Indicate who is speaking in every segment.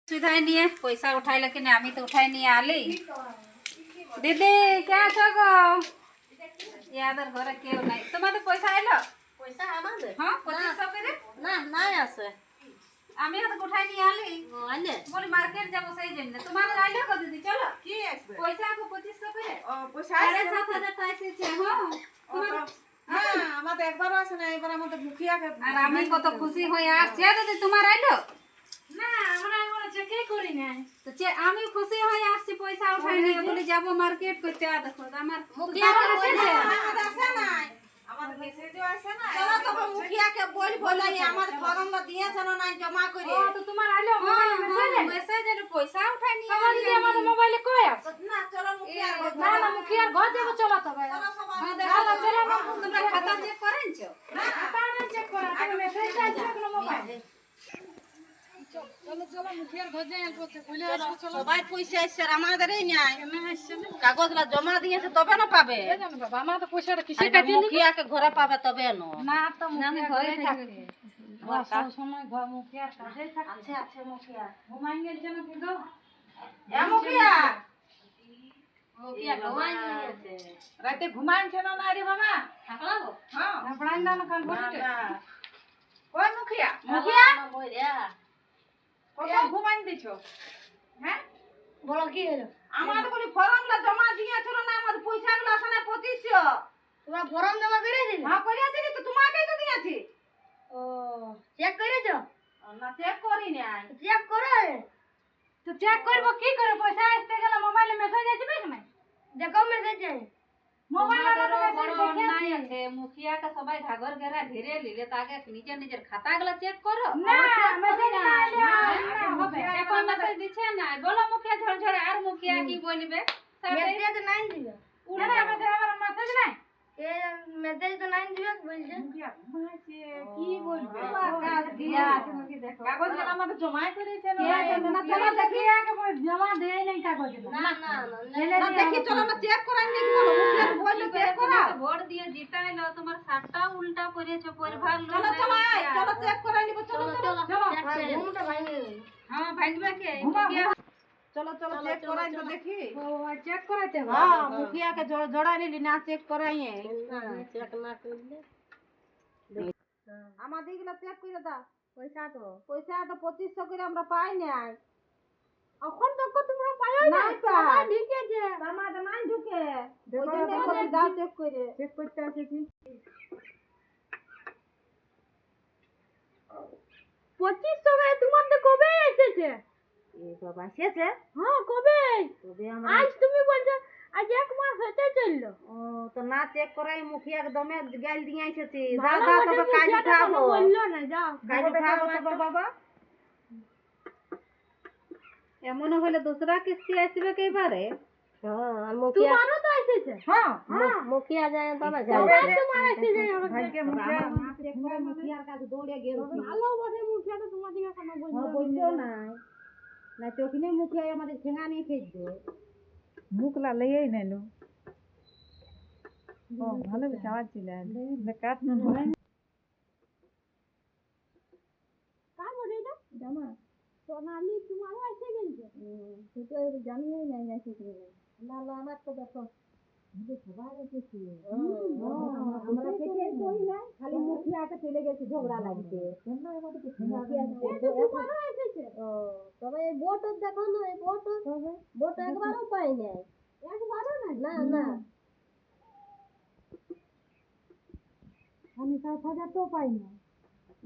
Speaker 1: सुविधाएं नहीं है पैसा उठाए लेकिन आमी तो उठाए नहीं आली दीदी क्या छगो यादर घर केव नहीं तुम्हारे पैसा आइलो
Speaker 2: पैसा আমাদের
Speaker 1: हां 2500 করে
Speaker 2: না নাই আছে
Speaker 1: আমি তো উঠাই নিয়ে আলি
Speaker 2: আইলে
Speaker 1: বলি মার্কেট যাব সেই জন্য তোমার আইলো কো দিদি চলো
Speaker 2: কি আসবে
Speaker 1: পয়সা को 2500 করে
Speaker 2: ও পয়সা আছে
Speaker 1: 7500 টাকা এসেছে হ্যাঁ
Speaker 2: হ্যাঁ আমাদের একবারও আসে না এবার আমাদের মুখিয়াকে
Speaker 1: আর আমি কত খুশি হয়ে আসছে দিদি তোমার আইলো
Speaker 2: না আমরা এখন চেকই করি না
Speaker 1: তো আমি খুশি হয়ে আসছি পয়সা উঠাই নিয়ে বলি যাব মার্কেট করতে দেখো আমার
Speaker 2: মুখিয়া আসে না আমাদের আসে না আমাদের মেসেজও আসে না চলো তবে মুখিয়াকে বলাই আমার ফর্মটা দিয়েছেন না জমা করে
Speaker 1: ও তো তোমার আইলো মেসেজের পয়সা উঠাই নিয়ে
Speaker 3: দিদি আমার মোবাইলে কই আছে
Speaker 2: না চলো মুখিয়া
Speaker 3: না না মুখিয়ার ঘর যাব চলো তবে
Speaker 1: হ্যাঁ দেখো চলো তোমরা খাতা চেক করেনছো
Speaker 2: না
Speaker 3: খাতা চেক করা তুমি মেসেজটা আছে কোনো মোবাইলে চলো চলো মুখিয়ার ঘর যাই অল্প বলে আসো চলো
Speaker 2: সবাই পয়সা আসছে আর আমাদেরই নাই কাগজলা জমা দিয়েছে তবে না পাবে
Speaker 3: জানো বাবা আমার তো পয়সাটা কিসে
Speaker 2: এটা মুখিয়াকে ঘরে পাবে তবে না
Speaker 3: না তো
Speaker 1: আমি
Speaker 3: মুখিয়া
Speaker 1: ঘরে
Speaker 3: ঘরে
Speaker 1: থাকি
Speaker 3: থাকে সব সময় ঘর মুখিয়ার কাছে থাকে
Speaker 2: আছে আছে মুখিয়া
Speaker 3: ঘুমাই গেল যেন কি গো
Speaker 2: এ মুখিয়া
Speaker 3: মুখিয়া ঘুমাই গেছে
Speaker 2: রাতে ঘুমাইছে না রে বাবা
Speaker 3: থাকলা গো
Speaker 2: হ্যাঁ
Speaker 3: পড়াই না কাল বসে
Speaker 2: কই মুখিয়া
Speaker 3: মুখিয়া মই রে
Speaker 2: কত ঘুমাইন দিছো হ্যাঁ
Speaker 3: বলো কি হলো
Speaker 2: আমাদের বলি ফর্মটা জমা দিয়েছিল না আমাদের পয়সাগুলো আসে না 2500
Speaker 3: তোমরা ফর্ম জমা করে দিলে
Speaker 2: হ্যাঁ করিয়াছি তো তোমাকেই তো দিয়েছি
Speaker 3: ও চেক করেছো
Speaker 2: না চেক করি নাই
Speaker 3: চেক করো তো চেক করবো কি করে পয়সা আসতে গেলে মোবাইলে মেসেজ আসবে কি না দেখো মেসেজ আছে মোবাইলে
Speaker 1: বড় অন্যায় আছে মুখিয়া কা সবাই ঘাগর গেরা ঘিরে লিলে তাকে নিজের খাতাগুলো চেক করো
Speaker 3: না মেসেজ না
Speaker 1: হবে এখন মেসেজ দিছে না বলো মুখিয়া ঝড়ঝড়ে আর মুখিয়া কি বলবে
Speaker 3: মেসেজ নাই দিবে না মেসেজ আমার মেসেজ নাই এ মেসেজ তো নাই দিবে বলছে
Speaker 2: মুখিয়া ঘুমাইছে কি বলবে
Speaker 3: কাজ দিয়া আছে নাকি দেখো
Speaker 2: কাগজগুলো আমাদের জমা করেছে না
Speaker 3: না চলো দেখি আগে জমা দেই নাই কাগজ
Speaker 2: না না না দেখি চলো না চেক করাই দেখি বলো মুখিয়া বললে চেক করা
Speaker 1: ভোট দিয়ে জিতাইলো তোমার সাতটা উল্টা করেছো পরিবার লোক
Speaker 2: চলো চলো চলো চেক করাই নিব চলো চলো
Speaker 3: চলো ঘুমটা ভাঙে গেল
Speaker 1: হ্যাঁ ভাঙবে কে
Speaker 2: চলো চলো চেক করাই তো দেখি
Speaker 3: ও চেক করাতে হবে
Speaker 2: হ্যাঁ মুখিয়াকে জড়াই নিলি না চেক করাইয়ে
Speaker 3: চেক না করলে
Speaker 2: আমাদের এগুলো চেক করে দাও
Speaker 3: পয়সা তো
Speaker 2: পয়সাটা 2500 করে আমরা পাই নাই
Speaker 3: এখন তো তোমরা পাইও না
Speaker 2: নাই পাই
Speaker 3: ঢুকেছে
Speaker 2: আমাদের নাই ঢুকে ওই দেখো দাও চেক করে
Speaker 3: চেক করতে এসেছি 2500 টাকা তোমার তো কবে এসেছে
Speaker 2: এই বাবা এসেছে
Speaker 3: হ্যাঁ কবে
Speaker 2: তবে আমরা
Speaker 3: আজ তুমি বলছো আজ এক মাস হতে চললো
Speaker 2: ও তো না চেক করাই মুখিয়াকে দমে গাল দিয়ে এসেছি
Speaker 3: ভালো
Speaker 2: দাদা
Speaker 3: বটে
Speaker 2: তবে কাজ
Speaker 3: মুখিয়াটা
Speaker 2: উঠাবো
Speaker 3: বললো না যাও
Speaker 2: কাজ উঠাবো তবে বাবা
Speaker 1: এমন হলে দুসরা কিস্তি আসবে কে পারে
Speaker 2: হ্যাঁ
Speaker 3: তোমারও তো এসেছে
Speaker 2: হ্যাঁ
Speaker 3: মুখিয়া যায় বাবা তোমার এসেছে
Speaker 2: ভাগ্যে মুখিয়া না চেক করে মুখিয়ার কাছে দৌড়ে গেছি
Speaker 3: ভালো বটে মুখিয়াটা তোমার দিকে কেন বলছো
Speaker 2: হ্যাঁ বলছো না না তো ওখানে মুখিয়া আমাদের ঠেঙা নিয়ে খেয়েছে মুখলা লইই নাইলো ও ভালো চাওয়া ছিল কাট না হয়
Speaker 3: কার বটে এটা
Speaker 2: জামা
Speaker 3: সোনালি তোমারও এসে গেছে
Speaker 2: সেটা জানিই নাই না ঠিক না না আমার তো দেখো সবাই এসেছি আমরা থেকে কই না খালি মুখিয়াকে চলে গেছে ঝগড়া লাগতে কেন আমাদের তো
Speaker 3: তোমারও এসেছে
Speaker 2: ও তবে এই ভোট দেখো না এই ভোট একবারও পাই নাই
Speaker 3: একবারও না
Speaker 2: না না
Speaker 3: আমি 7,000 তো পাই না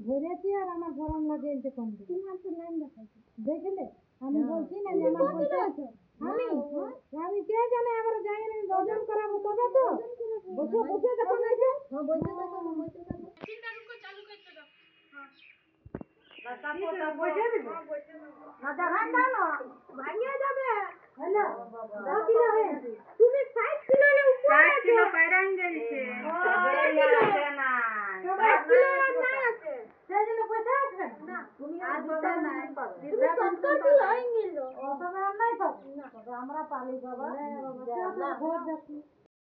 Speaker 2: ধরেছি আর আমার গরম লাগে যে কম
Speaker 3: তোমার তো লাইন দেখাচ্ছে
Speaker 2: দেখলে আমি বলছি না যে আমার পয়সা আছে আমি কে জানে আমরা যাই না ওজন করাবো তবে তো বসে বসে দেখো না যে হ্যাঁ বসে দেখো
Speaker 3: চিন্তা করো চালু করতে দাও
Speaker 2: বসে দিব না জাহান দাও না ভাঙিয়ে যাবে হ্যালো 10 কিলো হয়েছে
Speaker 3: তুমি 60 কিলো লে উপর
Speaker 1: 60 কিলো পাইরান গেছে
Speaker 2: আছে না
Speaker 3: 60 কিলো নাই আছে
Speaker 2: সেই জন্য পয়সা আছে
Speaker 3: না
Speaker 2: তুমি আজ বড় নাই
Speaker 3: তুমি 70 কিলো হয়ে গেল
Speaker 2: ও তবে আমরা নাই পাবো না আমরা পালি বাবা ভোট দেখি